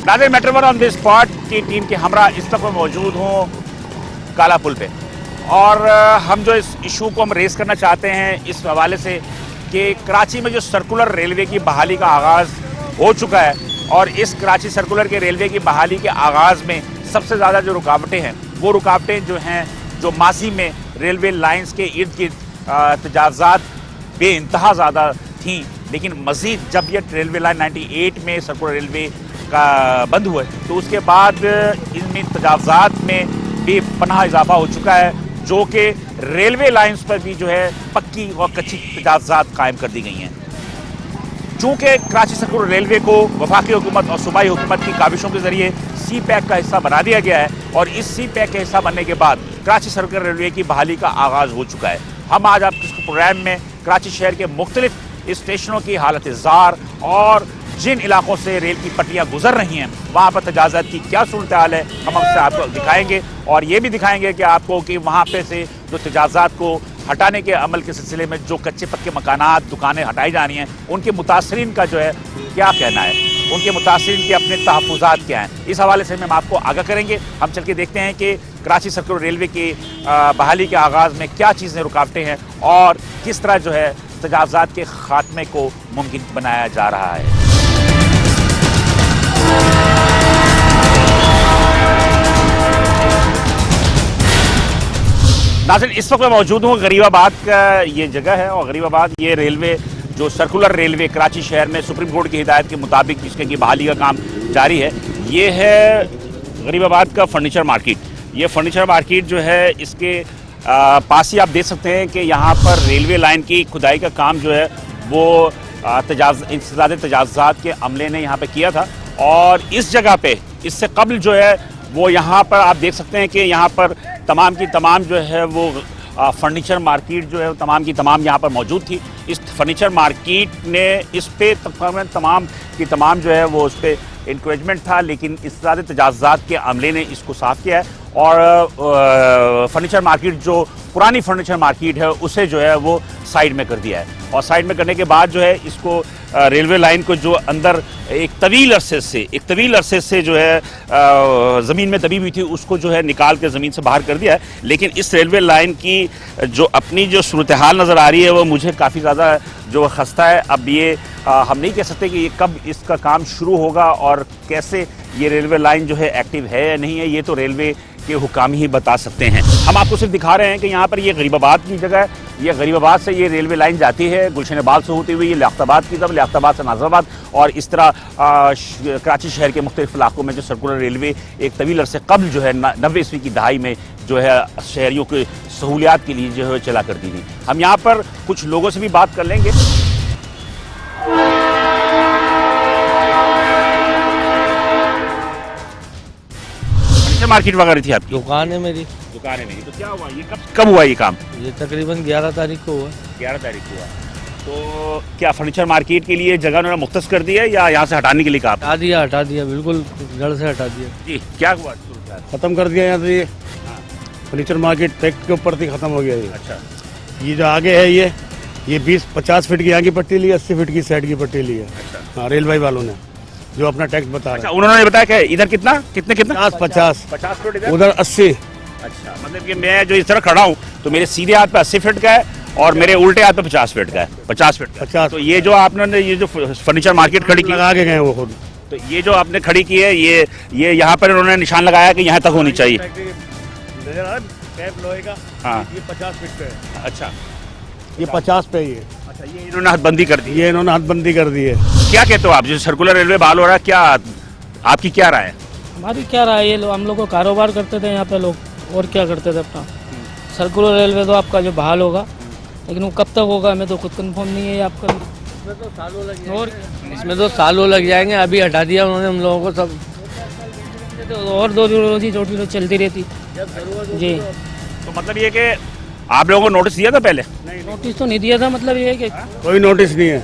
नाज़रीन, metro one on the spot की team के हमरा इस वक्त मौजूद हूँ काला पुल पे, और हम जो इस इशू को हम रेस करना चाहते हैं इस हवाले से कि कराची में जो सर्कुलर रेलवे की बहाली का आगाज़ हो चुका है, और इस कराची सर्कुलर के रेलवे की बहाली के आगाज़ में सबसे ज़्यादा जो रुकावटें हैं वो रुकावटें जो हैं जो माजी में रेलवे लाइंस के इर्द गिर्द तजावज़ात बेइंतहा ज़्यादा थीं, लेकिन मज़ीद जब यह रेलवे लाइन 98 में सर्कुलर रेलवे का बंद हुआ है तो उसके बाद इनमें तजावज़ात में बेपनाह इजाफा हो चुका है, जो कि रेलवे लाइंस पर भी जो है पक्की और कच्ची तजावज़ात कायम कर दी गई हैं। चूँकि कराची सर्कुलर रेलवे को वफाकी हुकूमत और सूबाई हुकूमत की काविशों के ज़रिए सी पैक का हिस्सा बना दिया गया है, और इस सी पैक के हिस्सा बनने के बाद कराची सर्कुलर रेलवे की बहाली का आगाज़ हो चुका है। हम आज आपके प्रोग्राम में कराची शहर के मुख्तलिफ स्टेशनों की हालत ज़ार और जिन इलाकों से रेल की पटरियाँ गुजर रही हैं वहाँ पर तजावज़ात की क्या सूरत हाल है हम आपसे आपको दिखाएंगे, और ये भी दिखाएंगे कि आपको कि वहाँ पे से जो तजावज़ात को हटाने के अमल के सिलसिले में जो कच्चे पक्के मकानात दुकानें हटाई जा रही हैं उनके मुतासरीन का जो है क्या कहना है, उनके मुतासरीन के अपने तहफ़्फ़ुज़ात क्या हैं, इस हवाले से हम आपको आगाह करेंगे। हम चल के देखते हैं कि कराची सर्कुलर रेलवे की बहाली के आगाज़ में क्या चीज़ें रुकावटें हैं और किस तरह जो है तजावज़ात के ख़ात्मे को मुमकिन बनाया जा रहा है। नाज़रीन, इस वक्त मैं मौजूद हूँ गरीबाबाद का ये जगह है, और गरीबाबाद ये रेलवे जो सर्कुलर रेलवे कराची शहर में सुप्रीम कोर्ट की हिदायत के मुताबिक जिसके की बहाली का काम जारी है, ये है गरीबाबाद का फर्नीचर मार्केट। ये फर्नीचर मार्केट जो है इसके पास ही आप देख सकते हैं कि यहाँ पर रेलवे लाइन की खुदाई का काम जो है वो इंसदाद तजावज़ात के अमले ने यहाँ पे किया था, और इस जगह पे इससे कबल जो है वो यहाँ पर आप देख सकते हैं कि यहाँ पर तमाम की तमाम जो है वो फर्नीचर मार्केट जो है तमाम की तमाम यहाँ पर मौजूद थी। इस फर्नीचर मार्केट ने इस पे तमाम की तमाम जो है वो उस पर इंक्रेजमेंट था, लेकिन इस ज़्यादा तजावज़ात के अमले ने इसको साफ़ किया है, और फर्नीचर मार्केट जो पुरानी फर्नीचर मार्केट है उसे जो है वो साइड में कर दिया है, और साइड में करने के बाद जो है इसको रेलवे लाइन को जो अंदर एक तवील अरसे से जो है ज़मीन में दबी हुई थी उसको जो है निकाल के ज़मीन से बाहर कर दिया है। लेकिन इस रेलवे लाइन की जो अपनी जो सूरत हाल नज़र आ रही है वो मुझे काफ़ी ज़्यादा जो खस्ता है। अब ये हम नहीं कह सकते कि ये कब इसका काम शुरू होगा और कैसे ये रेलवे लाइन जो है एक्टिव है या नहीं है, ये तो रेलवे के हुकाम ही बता सकते हैं। हम आपको सिर्फ दिखा रहे हैं कि यहाँ पर ये गरीबाबाद की जगह है, ये गरीबाबाद से ये रेलवे लाइन जाती है गुलशन बाग से होती हुई लियाकताबाद की तरफ, लियाकताबाद से नाज़राबाद, और इस तरह कराची शहर के मुख्तलिफ इलाकों में जो सर्कुलर रेलवे एक तवील अरसे कबल जो है 90 ईस्वी की दहाई में जो है शहरियों के सहूलियात के लिए जो है चला करती थी। हम यहाँ पर कुछ लोगों से भी बात कर लेंगे। मार्केट वगैरह थी आपकी? दुकान है मेरी। दुकान है मेरी। तो क्या हुआ, ये कब हुआ ये काम? ये तकरीबन 11 तारीख को हुआ। 11 तारीख को हुआ। तो क्या फर्नीचर मार्केट के लिए जगह उन्होंने मुख्तस कर दी है या यहाँ से हटाने के लिए कहा? हटा दिया बिल्कुल जड़ से हटा दिया जी। क्या हुआ? खत्म कर दिया यहाँ से। ये फर्नीचर मार्केट ट्रैक के ऊपर से खत्म हो गया ये। अच्छा। ये जो आगे है ये 20-50 फीट की यहाँ की पट्टी ली है, 80 फीट की साइड की पट्टी ली है। अच्छा। हाँ, रेलवे वालों ने जो अपना टैक्स बता रहा है। उन्होंने बताया कि इधर कितना 50 फीट इधर, उधर 80। अच्छा, मतलब कि मैं जो इस तरह खड़ा हूँ तो मेरे सीधे हाथ पे 80 फीट का है और मेरे उल्टे हाथ पे 50 फीट का है। 50 फीट 50। तो ये जो आपने ये जो फर्नीचर मार्केट खड़ी की, लगा के गए वो खुद। तो ये जो आपने खड़ी की है ये यहाँ पर उन्होंने निशान लगाया कि यहाँ तक होनी चाहिए। लोहे का। हाँ। ये 50 फीट पे है। अच्छा, ये 50 पे ये। अच्छा, ये इन्होंने हदबंदी कर दी। ये इन्होंने हदबंदी कर दी है। क्या कहते हो आप, जो सर्कुलर रेलवे बहाल हो रहा है, क्या आपकी क्या राय है? हमारी क्या राय है, हम लोग को कारोबार करते थे यहाँ पे लोग, और क्या करते थे अपना। सर्कुलर रेलवे तो आपका जो बहाल होगा, लेकिन वो कब तक होगा हमें तो खुद कंफर्म नहीं है आपका। इसमें तो सालों लग जाएंगे। अभी हटा दिया उन्होंने हम लोगों को सब, तो और दो रोजी छोटी रोज चलती रहती जी। तो मतलब ये कि आप लोगों को नोटिस दिया था पहले? नोटिस तो नहीं दिया था, मतलब ये है कि कोई नोटिस नहीं है।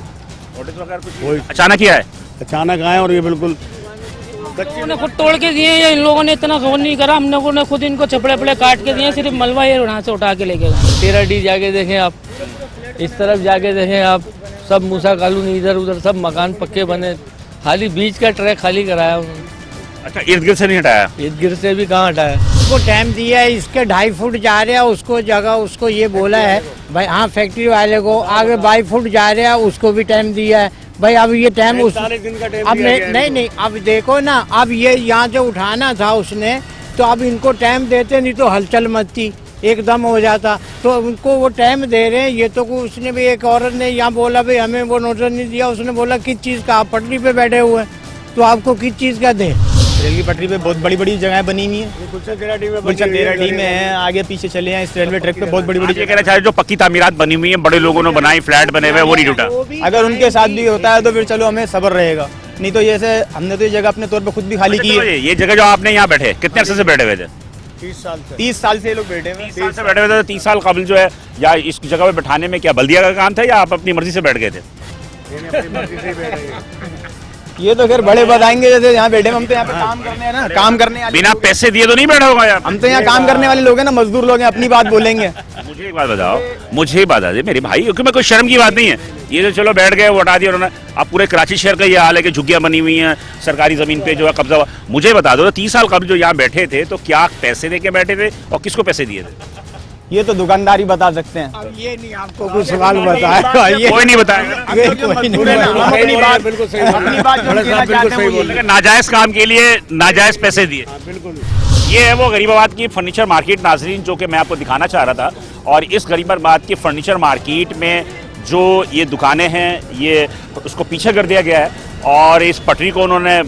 नोटिस वगैरह कुछ कोई अचानक ही आया? अचानक आए और ये बिल्कुल उन्होंने खुद तोड़ के दिए या इन लोगों ने इतना गौर नहीं करा। हम लोगों ने खुद इनको चपड़े पड़े काट के दिए, सिर्फ मलबा ये यहाँ से उठा के लेके गए। 13D जाके देखें आप, इस तरफ जाके देखें आप, सब मूसा कॉलोनी इधर उधर सब मकान पक्के बने, खाली बीच का ट्रैक खाली कराया उन्होंने। अच्छा, इर्द गिर्द से नहीं हटाया? इर्द गिर्द से भी कहाँ हटाया। उसको टाइम दिया है, इसके 2.5 फुट जा रहे हैं, उसको जगह उसको ये बोला है भाई, हाँ फैक्ट्री वाले को आगे 22 फुट जा रहे हैं, उसको भी टाइम दिया है भाई। अब ये टाइम उस अब नहीं अब देखो ना, अब ये यहाँ से उठाना था उसने, तो अब इनको टाइम देते, नहीं तो हलचल मचती एकदम हो जाता। तो उनको वो टाइम दे रहे हैं। ये तो उसने भी, एक औरत ने यहाँ बोला भाई हमें वो नोटिस नहीं दिया, उसने बोला किस चीज़ का, आप पटरी पे बैठे हुए हैं तो आपको किस चीज़ का दें। रेल की पटरी पे बहुत बड़ी बड़ी जगह बनी हुई है, गुलशन तेराडी में है, आगे पीछे चले हैं, इस रेलवे ट्रैक पे बहुत बड़ी बड़ी ये कहना चाहिए जो पक्की तामीरात बनी हुई है, बड़े लोगों ने बनाई, फ्लैट बने हुए, वो नहीं टूटा। अगर उनके साथ भी होता है तो फिर चलो हमें सब्र रहेगा, नहीं तो जैसे हमने तो ये जगह अपने तौर पे खुद भी खाली की है। ये जगह जो आपने यहाँ बैठे, कितने अरसे से बैठे हुए थे? 30 साल से ये लोग बैठे हुए 30 साल से बैठे हुए थे। 30 साल कबल जो है, या इस जगह पे बैठाने में क्या बल्दिया का काम था या आप अपनी मर्जी से बैठ गए थे? ये तो खैर बड़े बताएंगे, जैसे यहाँ बैठे हम तो यहाँ पे काम करने हैं ना, काम करने वाले बिना पैसे दिए तो नहीं बैठा होगा यार। हम तो यहाँ काम करने वाले लोग हैं ना, मजदूर लोग हैं, अपनी बात बोलेंगे। मुझे एक बात बताओ, मुझे बता दे मेरे भाई, क्योंकि मैं कोई शर्म की बात नहीं है, ये तो चलो बैठ गए, वो हटा दिया उन्होंने। अब पूरे कराची शहर का ये हाल है कि झुग्गियां बनी हुई हैं, सरकारी जमीन पे जो है कब्जा हुआ। मुझे बता दो, 30 साल कबल जो यहाँ बैठे थे तो क्या पैसे दे के बैठे थे और किसको पैसे दिए थे? ये तो दुकानदारी बता सकते हैं। अब ये नहीं आपको कुछ सवाल बताया, कोई नहीं बताएगा। लेकिन नाजायज काम के लिए नाजायज पैसे दिए। ये है वो गरीबाबाद की फर्नीचर मार्केट नाजरीन, जो कि मैं आपको दिखाना चाह रहा था। और इस गरीबाबाद की फर्नीचर मार्केट में जो ये दुकानें हैं, ये उसको पीछे कर दिया गया है और इस पटरी को उन्होंने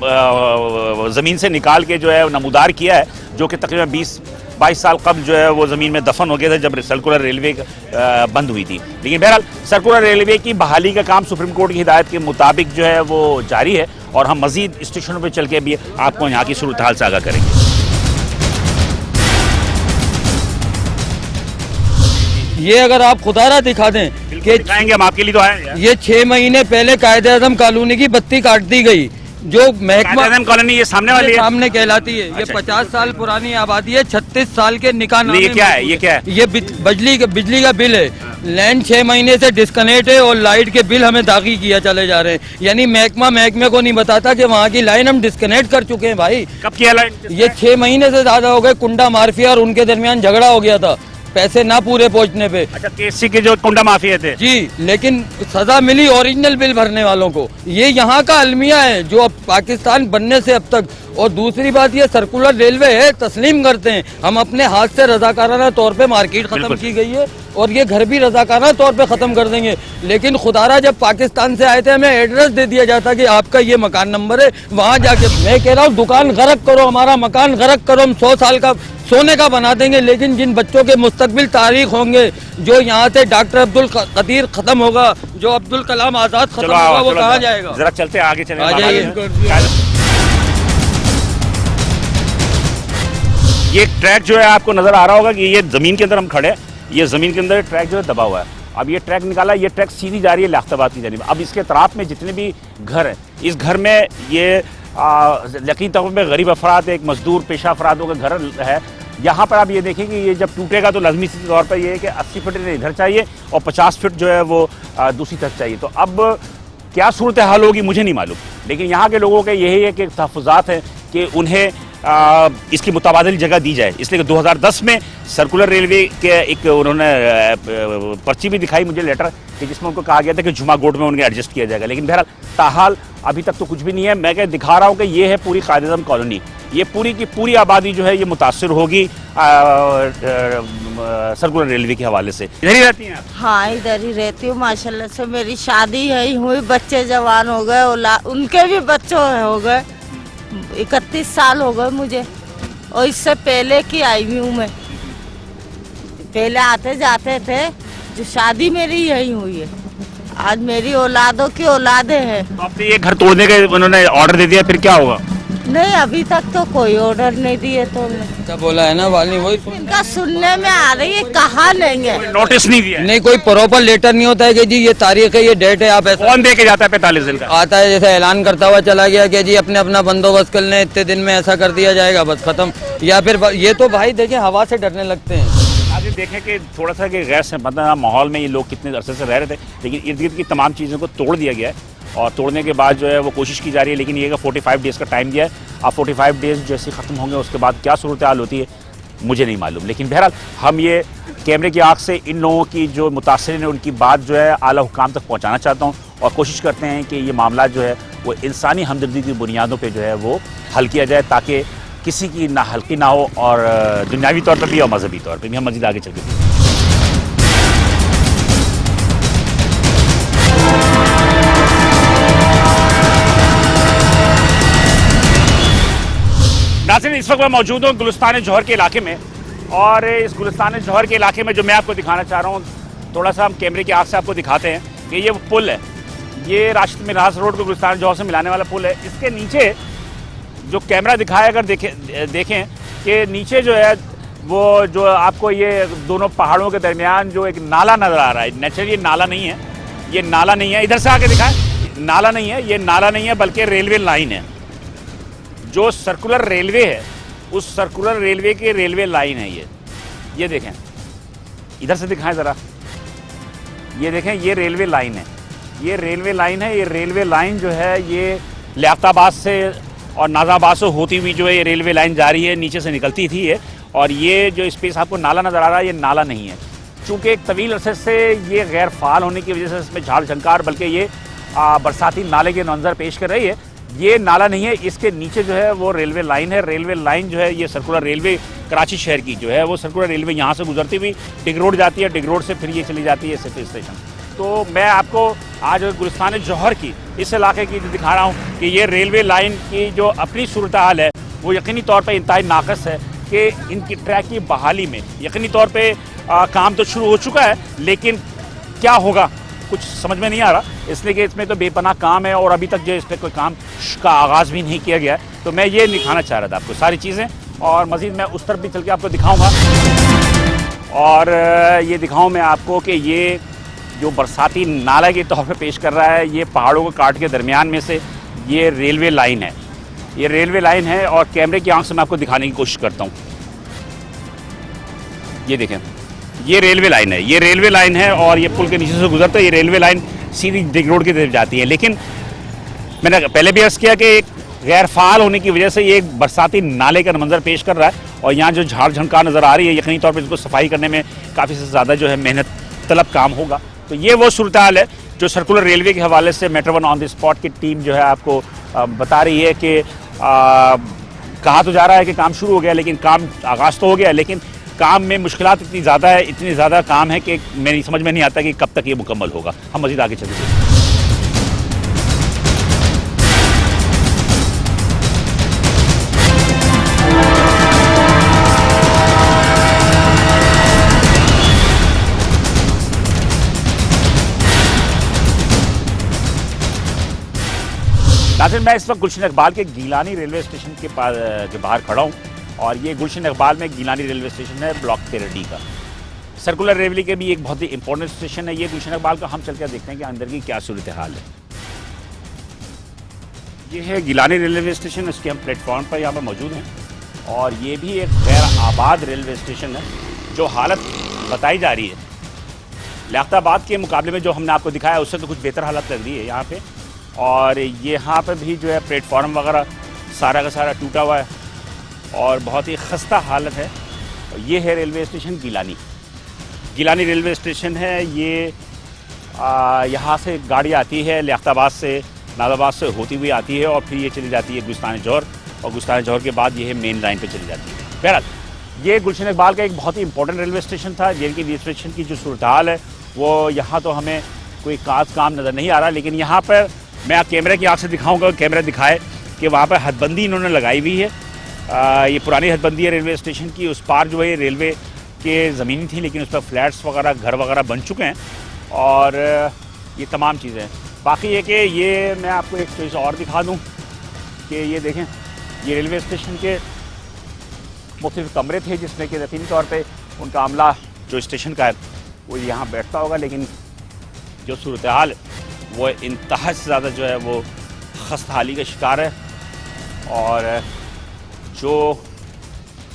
ज़मीन से निकाल के जो है नमूदार किया है, जो कि तकरीबन 20-22 साल कबल जो है वो ज़मीन में दफन हो गया था जब सर्कुलर रेलवे बंद हुई थी। लेकिन बहरहाल सर्कुलर रेलवे की बहाली का काम सुप्रीम कोर्ट की हिदायत के मुताबिक जो है वो जारी है और हम मज़ीद स्टेशनों पर चल के भी आपको यहाँ की सूरत हाल से आगाह करेंगे। ये अगर आप खुदारा दिखा दें कि दिखाएंगे हम, आपके लिए तो है। ये 6 महीने पहले कायदे आज़म कॉलोनी की बत्ती काट दी गई, जो महकमा कॉलोनी ये सामने वाली है, सामने कहलाती है। ये अच्छा। 50 साल पुरानी आबादी है, 36 साल के निकाह। ये क्या है? ये क्या है? ये बिजली का बिल है। लैंड 6 महीने से डिस्कनेक्ट है और लाइट के बिल हमें दाखिल किया चले जा रहे हैं। यानी महकमे को नहीं बताता कि वहाँ की लाइन हम डिस्कनेक्ट कर चुके हैं। भाई कब किया लाइन? ये 6 महीने से ज्यादा हो गए। कुंडा माफिया और उनके दरमियान झगड़ा हो गया था पैसे ना पूरे पहुंचने पे। अच्छा, केसी के जो कुंडा माफिया थे जी, लेकिन सजा मिली ओरिजिनल बिल भरने वालों को। ये यहाँ का अलमिया है जो अब पाकिस्तान बनने से अब तक। और दूसरी बात, ये सर्कुलर रेलवे है, तस्लीम करते हैं हम अपने हाथ से, रजाकाराना तौर पे मार्केट खत्म की गई है और ये घर भी रजाकाराना तौर पे खत्म कर देंगे। लेकिन खुदारा जब पाकिस्तान से आए थे हमें एड्रेस दे दिया जाता कि आपका ये मकान नंबर है, वहाँ जाके मैं कह रहा हूँ दुकान गरक करो, हमारा मकान गरक करो, हम 100 साल का सोने का बना देंगे। लेकिन जिन बच्चों के मुस्तकबिल तारीख होंगे, जो यहाँ से डॉक्टर अब्दुल कदीर खत्म होगा, जो अब्दुल कलाम आजाद खत्म होगा, वो कहाँ जाएगा? जरा चलते आगे चले। आ जाइए। ये ट्रैक जो है आपको नजर आ रहा होगा कि ये जमीन के अंदर हम खड़े हैं, ये जमीन के अंदर ट्रैक जो है दबा हुआ है। अब ये ट्रैक निकाला, ये ट्रैक सीधी जा रही है लाख्ताबाद की जानिब। अब इसके अतराफ में जितने भी घर हैं, इस घर में ये यकीन तौर पर गरीब अफराद, एक मजदूर पेशा अफरादों का घर है। यहाँ पर आप ये देखेंगे, ये जब टूटेगा तो लाजमी तौर पर ये है कि 80 फीट इधर चाहिए और 50 फीट जो है वो दूसरी तरफ चाहिए। तो अब क्या सूरत हाल होगी मुझे नहीं मालूम, लेकिन यहाँ के लोगों के यही है कि तहफ़्फ़ुज़ात हैं कि उन्हें इसकी मुताबादिल जगह दी जाए। इसलिए 2010 में सर्कुलर रेलवे के एक उन्होंने पर्ची भी दिखाई मुझे, लेटर, कि जिसमें उनको कहा गया था कि जुमा गोट में उन्हें एडजस्ट किया जाएगा। लेकिन बहरहाल ताहाल अभी तक तो कुछ भी नहीं है। मैं क्या दिखा रहा हूँ कि ये है पूरी कायदे आज़म कॉलोनी, ये पूरी की पूरी आबादी जो है ये मुतासर होगी सर्कुलर रेलवे के हवाले से। इधर ही रहती हैं आप? हाँ, इधर ही रहती हूँ। माशाल्लाह से मेरी शादी है हुई, बच्चे जवान हो गए, उनके भी बच्चे हो गए। 31 साल हो गए मुझे, और इससे पहले की आई हुई हूँ मैं। पहले आते जाते थे, जो शादी मेरी यही हुई है। आज मेरी औलादों की औलादे हैं। तो अब ये घर तोड़ने के उन्होंने ऑर्डर दे दिया, फिर क्या होगा? नहीं, अभी तक तो कोई ऑर्डर नहीं दिए। तो क्या बोला है ना वाली, वही इनका सुनने में आ रही है, कहाँ लेंगे? नोटिस नहीं दिया? नहीं, कोई प्रॉपर लेटर नहीं होता है कि जी ये तारीख है, ये डेट है, आप ऐसा। कौन दे के जाता है 45 दिन का? आता है जैसे ऐलान करता हुआ चला गया कि जी अपने अपना बंदोबस्त कर लें, इतने दिन में ऐसा कर दिया जाएगा, बस खत्म। या फिर ये तो भाई देखें हवा से डरने लगते हैं। आज देखें कि थोड़ा सा कि गैर मतलब माहौल में ये लोग कितने अरसे से रह रहे थे, लेकिन इर्द गिर्द की तमाम चीज़ों को तोड़ दिया गया है और तोड़ने के बाद जो है वो कोशिश की जा रही है, लेकिन ये 45 डेज़ का टाइम दिया है। अब 45 डेज़ जैसे ख़त्म होंगे उसके बाद क्या सूरत हाल होती है मुझे नहीं मालूम, लेकिन बहरहाल हम ये कैमरे की आँख से इन लोगों की जो मुतासिरीन है उनकी बात जो है आला हुकाम तक पहुँचाना चाहता हूँ और कोशिश करते हैं कि ये मामला जो है वो इंसानी हमदर्दी की बुनियादों पे जो है वो हल किया जाए, ताकि किसी की ना हल्की ना हो और दुनियावी तौर पर भी और मजहबी तौर पर भी। हम मज़ीद आगे चल के नाज़रीन, इस वक्त मैं मौजूद हूँ गुलिस्तान जौहर के इलाके में, और इस गुलिस्तान जौहर के इलाके में जो मैं आपको दिखाना चाह रहा हूँ, थोड़ा सा हम कैमरे की आँख से आपको दिखाते हैं कि ये पुल है, ये राशिद मिराज रोड को गुलिस्तान जौहर से मिलाने वाला पुल है। इसके नीचे जो कैमरा दिखाया अगर देखें कि नीचे जो है वो जो आपको ये दोनों पहाड़ों के दरमियान जो एक नाला नज़र आ रहा है, नेचुरली ये नाला नहीं है, ये नाला नहीं है, इधर से आके दिखाएं, नाला नहीं है, ये नाला नहीं है बल्कि रेलवे लाइन है। जो सर्कुलर रेलवे है उस सर्कुलर रेलवे की रेलवे लाइन है ये देखें, इधर से दिखाएं ज़रा, ये देखें, ये रेलवे लाइन है, ये रेलवे लाइन है। ये रेलवे लाइन जो है ये लियाकताबाद से और नाज़ाबाद से होती हुई जो है ये रेलवे लाइन जा रही है, नीचे से निकलती थी ये, और ये जो स्पेस आपको नाला नज़र आ रहा है ये नाला नहीं है, चूँकि एक तवील अरसे से ये गैर फ़ाल होने की वजह से इसमें झाड़ झंकार बल्कि ये बरसाती नाले के मंजर पेश कर रही है। ये नाला नहीं है, इसके नीचे जो है वो रेलवे लाइन है। रेलवे लाइन जो है ये सर्कुलर रेलवे कराची शहर की जो है वो सर्कुलर रेलवे यहाँ से गुजरती हुई डिग रोड जाती है, डिग रोड से फिर ये चली जाती है सिटी स्टेशन। तो मैं आपको आज गुलिस्तान जौहर की इस इलाके की दिखा रहा हूँ कि ये रेलवे लाइन की जो अपनी सूरत हाल है वो यकीनी तौर पर इंतहाई नाक़िस है कि इनकी ट्रैक की बहाली में यकीनी तौर पर काम तो शुरू हो चुका है, लेकिन क्या होगा कुछ समझ में नहीं आ रहा, इसलिए कि इसमें तो बेपनाह काम है और अभी तक जो इस पर कोई काम का आगाज़ भी नहीं किया गया है। तो मैं ये दिखाना चाह रहा था आपको सारी चीज़ें, और मज़ीद मैं उस तरफ भी चल के आपको दिखाऊंगा और ये दिखाऊं मैं आपको कि ये जो बरसाती नाला के तौर पे पेश कर रहा है, ये पहाड़ों को काट के दरमियान में से ये रेलवे लाइन है, ये रेलवे लाइन है। और कैमरे की आंख से मैं आपको दिखाने की कोशिश करता हूँ, ये देखें, ये रेलवे लाइन है, ये रेलवे लाइन है और ये पुल के नीचे से गुजरता है, ये रेलवे लाइन सीधी डिग रोड की तरफ जाती है। लेकिन मैंने पहले भी अर्ज़ किया कि एक गैर फ़ाल होने की वजह से ये एक बरसाती नाले का मंजर पेश कर रहा है, और यहाँ जो झाड़ झंकार नज़र आ रही है यकीनी तौर पर इसको सफाई करने में काफ़ी से ज़्यादा जो है मेहनत तलब काम होगा। तो ये वो सूरत हाल है जो सर्कुलर रेलवे के हवाले से metro one on the spot की टीम जो है आपको बता रही है कि कहा तो जा रहा है कि काम शुरू हो गया, लेकिन काम आगाज़ तो हो गया, लेकिन काम में मुश्किलात इतनी ज़्यादा है, इतनी ज़्यादा काम है कि मेरी समझ में नहीं आता कि कब तक ये मुकम्मल होगा। हम मज़ीद आगे चलेंगे। नाज़रीन, मैं इस वक्त गुलशन इकबाल के गिलानी रेलवे स्टेशन के बाहर खड़ा हूँ, और ये गुलशन इकबाल में गिलानी रेलवे स्टेशन है ब्लॉक 13D का। सर्कुलर रेलवे के भी एक बहुत ही इंपॉर्टेंट स्टेशन है ये गुलशन इकबाल का। हम चल कर देखते हैं कि अंदर की क्या सूरत हाल है। ये है गिलानी रेलवे स्टेशन, इसके हम प्लेटफॉर्म पर यहाँ पर मौजूद हैं, और ये भी एक गैर आबाद रेलवे स्टेशन है जो हालत बताई जा रही है लियाकताबाद के मुकाबले में जो हमने आपको दिखाया उससे तो कुछ बेहतर हालत लग रही है यहाँ पे। और यहाँ पर भी जो है प्लेटफॉर्म वगैरह सारा का सारा टूटा हुआ है और बहुत ही खस्ता हालत है। ये है railway station Gilani railway station है। ये यहाँ से गाड़ी आती है लियाकताबाद से, नाज़ाबाद से होती हुई आती है और फिर ये चली जाती है गुलिस्तान जौहर, और गुलिस्तान जौहर के बाद ये मेन लाइन पे चली जाती है। बहरहाल ये गुलशन इकबाल का एक बहुत ही इंपॉर्टेंट रेलवे स्टेशन था, जिनकी रेलवे स्टेशन की जो सूरत हाल है वो यहाँ तो हमें कोई खास काम नज़र नहीं आ रहा, लेकिन यहाँ पर मैं कैमरे की आँख से दिखाऊँगा, कैमरा दिखाए कि वहाँ पर हदबंदी इन्होंने लगाई हुई है। ये पुरानी हदबंदी है रेलवे स्टेशन की, उस पार जो है रेलवे के ज़मीनी थी, लेकिन उस पर फ्लैट्स वगैरह घर वगैरह बन चुके हैं, और ये तमाम चीज़ें। बाकी ये कि ये मैं आपको एक चीज़ और दिखा दूँ कि ये देखें, ये रेलवे स्टेशन के मुख्तलिफ कमरे थे जिसमें कि यकीनी तौर पे उनका अमला जो स्टेशन का है वो यहाँ बैठता होगा, लेकिन जो सूरत हाल है वो इंतहा से ज़्यादा जो है वो खस्ताहाली का शिकार है, और जो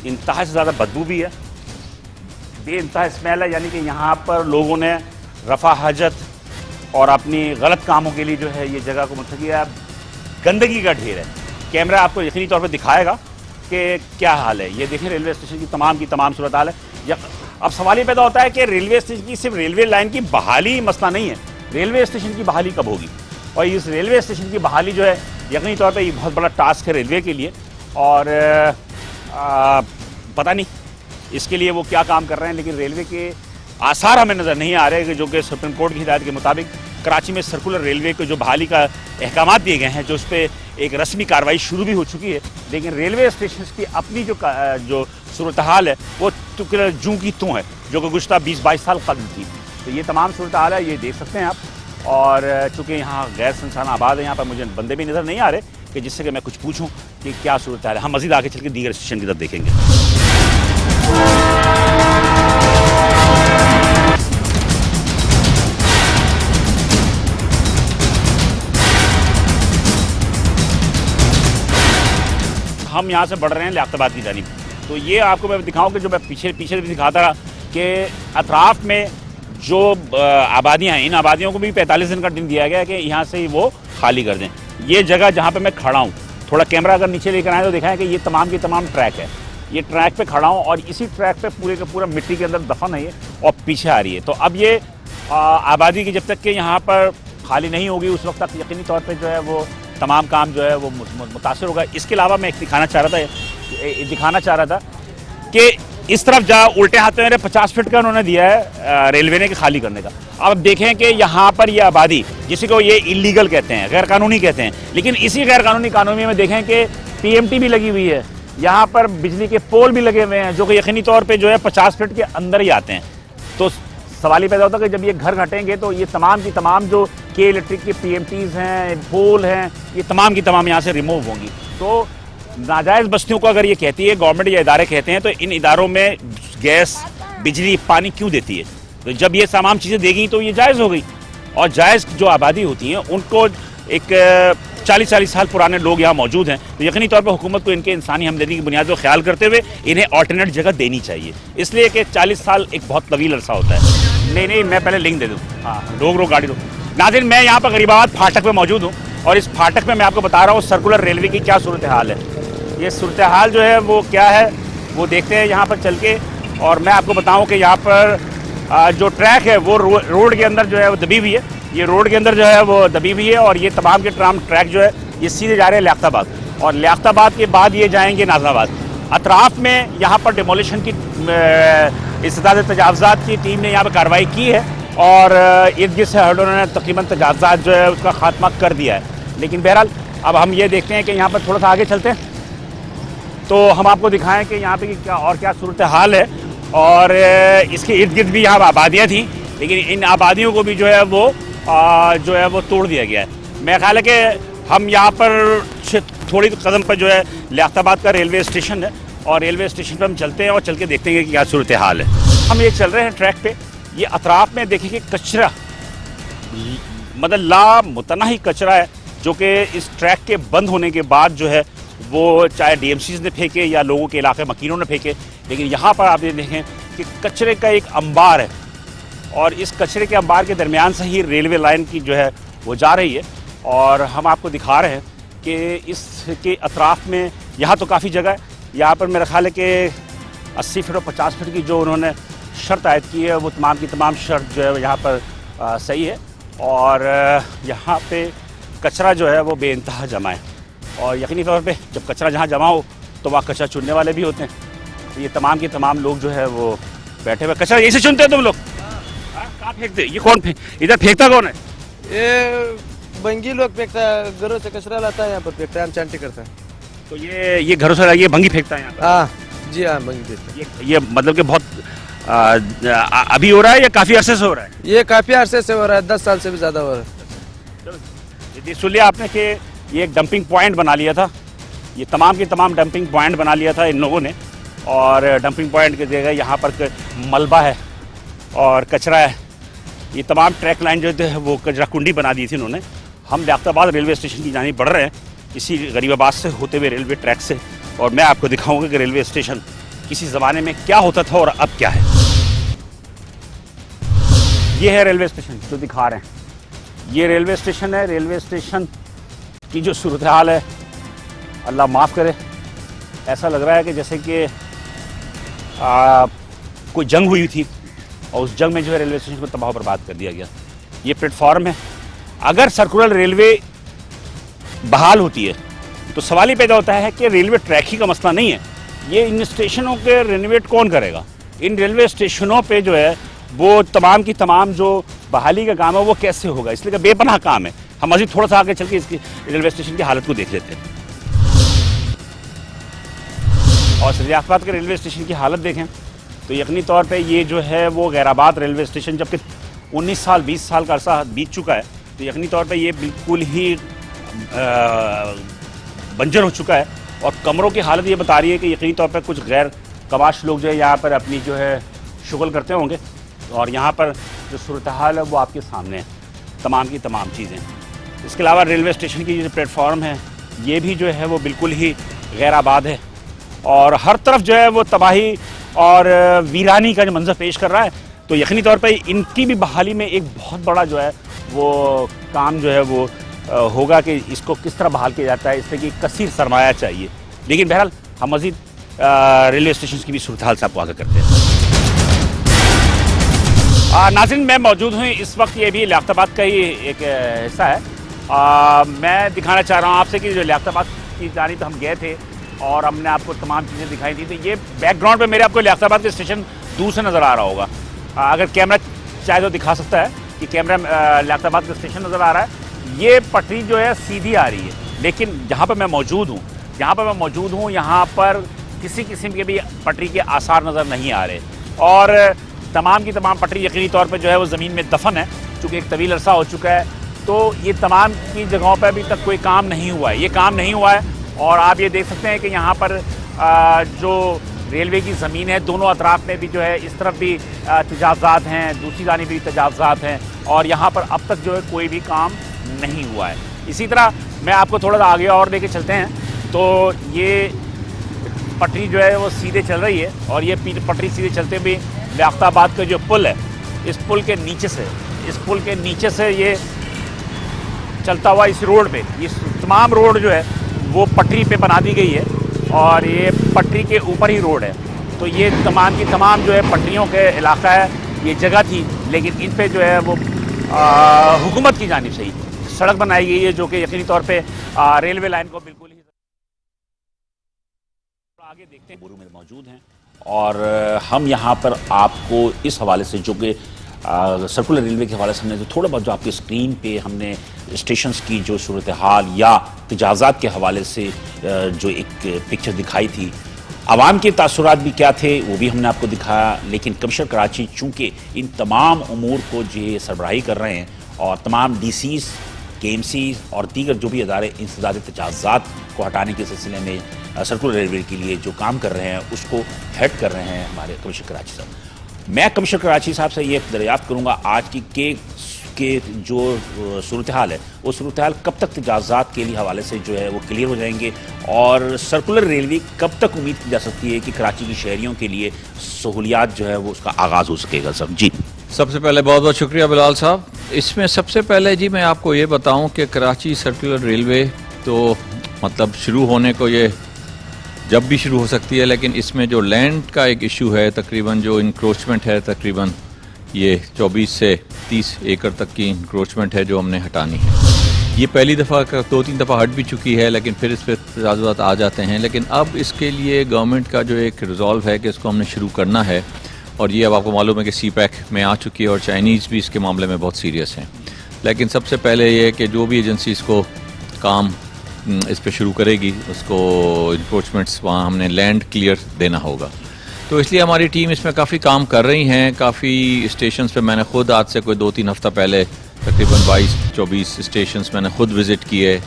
इंतहा से ज़्यादा बदबू भी है, बेइंतहा स्मेल है। यानी कि यहाँ पर लोगों ने रफ़ा हजत और अपनी गलत कामों के लिए जो है ये जगह को मतलब कि गंदगी का ढेर है। कैमरा आपको यकीनी तौर पर दिखाएगा कि क्या हाल है। ये देखें रेलवे स्टेशन की तमाम सूरत हाल है। अब सवाल ये पैदा होता है कि रेलवे स्टेशन की सिर्फ रेलवे लाइन की बहाली मसला नहीं है, रेलवे स्टेशन की बहाली कब होगी। और इस रेलवे स्टेशन की बहाली जो है यकीनी तौर पर ये बहुत बड़ा टास्क है रेलवे के लिए, और पता नहीं इसके लिए वो क्या काम कर रहे हैं, लेकिन रेलवे के आसार हमें नज़र नहीं आ रहे कि जो कि सुप्रीम कोर्ट की हिदायत के मुताबिक कराची में सर्कुलर रेलवे को जो बहाली का अहकाम दिए गए हैं, जो उस पर एक रस्मी कार्रवाई शुरू भी हो चुकी है, लेकिन रेलवे स्टेशन की अपनी जो सूरत हाल है वो जूं की तूं है, जो कि गुज़श्ता 20-22 साल कबल थी। तो ये तमाम सूरत हाल है, ये देख सकते हैं आप। और चूँकि यहाँ गैर संसान आबाद है, यहाँ पर मुझे बंदे भी नज़र नहीं आ रहे कि जिससे कि मैं कुछ पूछूं कि क्या सूरत हाल है। हम मज़ीद आगे चल के दीगर स्टेशन की तरफ देखेंगे। हम यहाँ से बढ़ रहे हैं लियाकताबाद की जानिब। तो ये आपको मैं दिखाऊं कि जो मैं पीछे भी दिखाता रहा कि अतराफ़ में जो आबादियाँ हैं, इन आबादियों को भी 45 दिन का दिन दिया गया है कि यहाँ से ही वो खाली कर दें। ये जगह जहाँ पे मैं खड़ा हूँ, थोड़ा कैमरा अगर नीचे लेकर आए तो दिखाएं कि ये तमाम की तमाम ट्रैक है। ये ट्रैक पे खड़ा हूँ और इसी ट्रैक पे पूरे का पूरा मिट्टी के अंदर दफन है ये, और पीछे आ रही है। तो अब ये आबादी की जब तक कि यहाँ पर खाली नहीं होगी उस वक्त तक यकीनी तौर पर जो है वो तमाम काम जो है वो मुतासर होगा। इसके अलावा मैं एक दिखाना चाह रहा था कि इस तरफ जा उल्टे हाथ में मेरे 50 फीट का उन्होंने दिया है रेलवे ने कि खाली करने का। अब देखें कि यहाँ पर ये आबादी, जिसे को ये इलीगल कहते हैं, गैर कानूनी कहते हैं, लेकिन इसी गैर कानूनी कानूनी में देखें कि PMT भी लगी हुई है, यहाँ पर बिजली के पोल भी लगे हुए हैं, जो कि यकीनी तौर पर जो है 50 फीट के अंदर ही आते हैं। तो सवाल ही पैदा होता है कि जब ये घर घटेंगे तो ये तमाम की तमाम जो के इलेक्ट्रिक के PMTs हैं, पोल हैं, ये तमाम की तमाम यहाँ से रिमूव होंगी। तो नाजायज़ बस्तियों को अगर ये कहती है गवर्नमेंट या इदारे कहते हैं, तो इन इदारों में गैस, बिजली, पानी क्यों देती है? तो जब ये तमाम चीज़ें देगी तो ये जायज़ हो गई। और जायज़ जो आबादी होती है उनको एक 40-40 साल पुराने लोग यहाँ मौजूद हैं, तो यकीनी तौर पर हुकूमत को इनके इंसानी हमदर्दी की बुनियाद पर ख्याल करते हुए इन्हें ऑल्टरनेट जगह देनी चाहिए, इसलिए कि 40 साल एक बहुत तवील अरसा होता है। नहीं, मैं पहले लिंक दे दूँ। हाँ, रोक गाड़ी रोक। नाज़रीन, मैं यहाँ पर गरीबाबाद फाटक पे मौजूद हूँ और इस फाटक में मैं आपको बता रहा हूँ सर्कुलर रेलवे की क्या सूरत हाल है। ये सूरत हाल जो है वो क्या है वो देखते हैं यहाँ पर चल के, और मैं आपको बताऊँ कि यहाँ पर जो ट्रैक है वो रोड के अंदर जो है वो दबी हुई है। ये रोड के अंदर जो है वो दबी हुई है, और ये तमाम के तमाम ट्रैक जो है ये सीधे जा रहे हैं लियाकताबाद, और लियाकताबाद के बाद ये जाएंगे नाज़राबाद। अतराफ़ में यहाँ पर डिमोलिशन की इस्ताद तजावज़ात की टीम ने यहाँ पर कार्रवाई की है, और इर्द गिर्द से उन्होंने तकरीबन तजावज़ात जो है उसका खात्मा कर दिया है। लेकिन बहरहाल अब हम ये देखते हैं कि यहाँ पर थोड़ा सा आगे चलते हैं तो हम आपको दिखाएं कि यहाँ पे क्या सूरत हाल है। और इसके इर्द गिर्द भी यहाँ आबादियाँ थी, लेकिन इन आबादियों को भी जो है वो तोड़ दिया गया है। मेरा ख्याल है कि हम यहाँ पर थोड़ी कदम पर जो है लियाकताबाद का रेलवे स्टेशन है, और रेलवे स्टेशन पर हम चलते हैं और चल के देखते हैं कि क्या सूरत हाल है। हम ये चल रहे हैं ट्रैक पे, ये अतराफ़ में देखें कि कचरा मतलब लामुतनाही कचरा है, जो कि इस ट्रैक के बंद होने के बाद जो है वो चाहे DMCs ने फेंके या लोगों के इलाके मकीनों ने फेंके, लेकिन यहाँ पर आप ये देखें कि कचरे का एक अंबार है, और इस कचरे के अंबार के दरमियान से ही रेलवे लाइन की जो है वो जा रही है। और हम आपको दिखा रहे हैं कि इसके अतराफ़ में यहाँ तो काफ़ी जगह है, यहाँ पर मेरा ख्याल है कि 80 फीट और 50 फीट की जो उन्होंने शर्त आयद की है वो तमाम की तमाम शर्त जो है यहाँ पर सही है। और यहाँ पे कचरा जो है वो बेइंतहा जमा है, और यकीनी तौर पे जब कचरा जहाँ जमा हो तो वहाँ कचरा चुनने वाले भी होते हैं। तो ये तमाम के तमाम लोग जो है वो बैठे हुए कचरा यही से चुनते हैं। तुम लोग कहाँ फेंकते? ये कौन इधर फेंकता कौन है? ये बंगी लोग फेंकता है, घरों से कचरा लाता है यहाँ पर फेंकता है, हम चांटी करता है। तो ये घरों से ये भंगी फेंकता है यहाँ पर? हाँ जी, हाँ बंगी फेंकता है। ये मतलब कि बहुत अभी हो रहा है या काफ़ी अरसे से हो रहा है? ये काफ़ी अरसे से हो रहा है, 10 साल से भी ज़्यादा हो रहा है। सुन लिया आपने कि ये एक डंपिंग पॉइंट बना लिया था, ये तमाम के तमाम डंपिंग पॉइंट बना लिया था इन लोगों ने, और डंपिंग पॉइंट की जगह यहाँ पर मलबा है और कचरा है। ये तमाम ट्रैक लाइन जो है वो कचरा कुंडी बना दी थी इन्होंने। हम लियाकताबाद रेलवे स्टेशन की जानिब बढ़ रहे हैं, इसी गरीबाबाद से होते हुए रेलवे ट्रैक से, और मैं आपको दिखाऊंगा कि रेलवे स्टेशन किसी ज़माने में क्या होता था और अब क्या है। ये है रेलवे स्टेशन जो दिखा रहे हैं, ये रेलवे स्टेशन है। रेलवे स्टेशन की जो सूरत हाल है, अल्लाह माफ़ करे, ऐसा लग रहा है कि जैसे कि कोई जंग हुई थी और उस जंग में जो है रेलवे स्टेशन को तबाह बर्बाद कर दिया गया। ये प्लेटफॉर्म है। अगर सर्कुलर रेलवे बहाल होती है तो सवाल ही पैदा होता है कि रेलवे ट्रैक ही का मसला नहीं है, ये इन स्टेशनों के रेनोवेट कौन करेगा? इन रेलवे स्टेशनों पे जो है वो तमाम की तमाम जो बहाली का काम है वो कैसे होगा? इसलिए कि बेपनाह काम है। हम मज़ीद थोड़ा सा आगे चल के इसकी रेलवे स्टेशन की हालत को देख लेते हैं और सरियाबाद के रेलवे स्टेशन की हालत देखें तो यकीनी तौर पे ये जो है वो गैराबाद रेलवे स्टेशन, जबकि 19 साल 20 साल का अरसा बीत चुका है, तो यकीनी तौर पे ये बिल्कुल ही बंजर हो चुका है और कमरों की हालत ये बता रही है कि यकीनी तौर पे कुछ गैर कबाश लोग जो है यहाँ पर अपनी जो है शुगल करते होंगे और यहाँ पर जो सूरत हाल है वो आपके सामने है, तमाम की तमाम चीज़ें। इसके अलावा रेलवे स्टेशन की जो प्लेटफॉर्म है ये भी जो है वो बिल्कुल ही गैर आबाद है और हर तरफ जो है वो तबाही और वीरानी का जो मंजर पेश कर रहा है। तो यकीनी तौर पे इनकी भी बहाली में एक बहुत बड़ा जो है वो काम जो है वो होगा कि इसको किस तरह बहाल किया जाता है, इससे कि कसीर सरमाया चाहिए। लेकिन बहरहाल हम मज़ीद रेलवे स्टेशन की भी सूरत हाल से आपको आगे करते हैं। नाज़रीन, मैं मौजूद हूँ इस वक्त, ये भी लियाकताबाद का ही एक हिस्सा है। मैं दिखाना चाह रहा हूँ आपसे कि जो लियाकताबाद की जानिब हम गए थे और हमने आपको तमाम चीज़ें दिखाई दी, तो ये बैकग्राउंड पे मेरे आपको लियाकताबाद का स्टेशन दूर से नज़र आ रहा होगा। अगर कैमरा चाहे तो दिखा सकता है कि कैमरा लियाकताबाद का स्टेशन नज़र आ रहा है। ये पटरी जो है सीधी आ रही है, लेकिन जहाँ पर मैं मौजूद हूँ यहाँ पर किसी किस्म के भी पटरी के आसार नज़र नहीं आ रहे और तमाम की तमाम पटरी यकीनी तौर पर जो है वो ज़मीन में दफन है, चूँकि एक तवील अरसा हो चुका है। तो ये तमाम की जगहों पर अभी तक कोई काम नहीं हुआ है, ये काम नहीं हुआ है। और आप ये देख सकते हैं कि यहाँ पर जो रेलवे की ज़मीन है दोनों अतराफ में भी जो है इस तरफ भी तजावज़ात हैं, दूसरी जानिब भी तजावज़ात हैं और यहाँ पर अब तक जो है कोई भी काम नहीं हुआ है। इसी तरह मैं आपको थोड़ा सा आगे और लेके चलते हैं, तो ये पटरी जो है वो सीधे चल रही है और ये पटरी सीधे चलते हुए लियाकताबाद का जो पुल है, इस पुल के नीचे से ये चलता हुआ इस रोड पे, ये तमाम रोड जो है वो पटरी पे बना दी गई है और ये पटरी के ऊपर ही रोड है। तो ये तमाम की तमाम जो है पटरियों के इलाका है, ये जगह थी, लेकिन इन पे जो है वो हुकूमत की जानिब से ही सड़क बनाई गई है जो कि यकीनी तौर पे रेलवे लाइन को बिल्कुल ही आगे देखते हैं। में मौजूद हैं और हम यहाँ पर आपको इस हवाले से जो कि सर्कुलर रेलवे के हवाले से हमने जो थोड़ा बहुत जो आपकी स्क्रीन पे हमने स्टेशंस की जो सूरत हाल या तजावज़ात के हवाले से जो एक पिक्चर दिखाई थी, आवाम के तासुरात भी क्या थे वो भी हमने आपको दिखाया। लेकिन कमिश्नर कराची चूँकि इन तमाम उमूर को जो सरबराही कर रहे हैं और तमाम DCs, KMCs और दीगर जो भी अदारे इंसदाद तजावज़ात को हटाने के सिलसिले में सर्कुलर रेलवे के लिए जो काम कर रहे हैं उसको हेड कर रहे हैं हमारे कमिश्नर कराची साहब। मैं कमिश्नर कराची साहब से ये दरियाफ्त करूँगा आज की के जो सूरत हाल है वो सूरत हाल कब तक तजावज़ात के लिए हवाले से जो है वो क्लियर हो जाएंगे और सर्कुलर रेलवे कब तक उम्मीद की जा सकती है कि कराची के शहरियों के लिए सहूलियात जो है वो उसका आगाज़ हो सकेगा? सब जी, सबसे पहले बहुत बहुत शुक्रिया बिलाल साहब। इसमें सबसे पहले जी मैं आपको ये बताऊं कि कराची सर्कुलर रेलवे तो मतलब शुरू होने को ये जब भी शुरू हो सकती है, लेकिन इसमें जो लैंड का एक इशू है, तकरीबन जो इंक्रोचमेंट है तकरीबन ये 24 से 30 एकड़ तक की इंक्रोचमेंट है जो हमने हटानी है। ये पहली दफ़ा 2-3 दफ़ा हट भी चुकी है, लेकिन फिर इस पर तजावज़ात आ जाते हैं। लेकिन अब इसके लिए गवर्नमेंट का जो एक रिजॉल्व है कि इसको हमने शुरू करना है और ये अब आपको मालूम है कि CPEC में आ चुकी है और चाइनीज़ भी इसके मामले में बहुत सीरियस हैं। लेकिन सबसे पहले ये कि जो भी एजेंसी इसको काम इस पर शुरू करेगी उसको इंक्रोचमेंट्स वहाँ हमने लैंड क्लियर देना होगा। तो इसलिए हमारी टीम इसमें काफ़ी काम कर रही हैं। काफ़ी स्टेशंस पे मैंने खुद आज से कोई 2-3 हफ्ता पहले तकरीबन 22-24 स्टेशंस मैंने खुद विज़िट किए।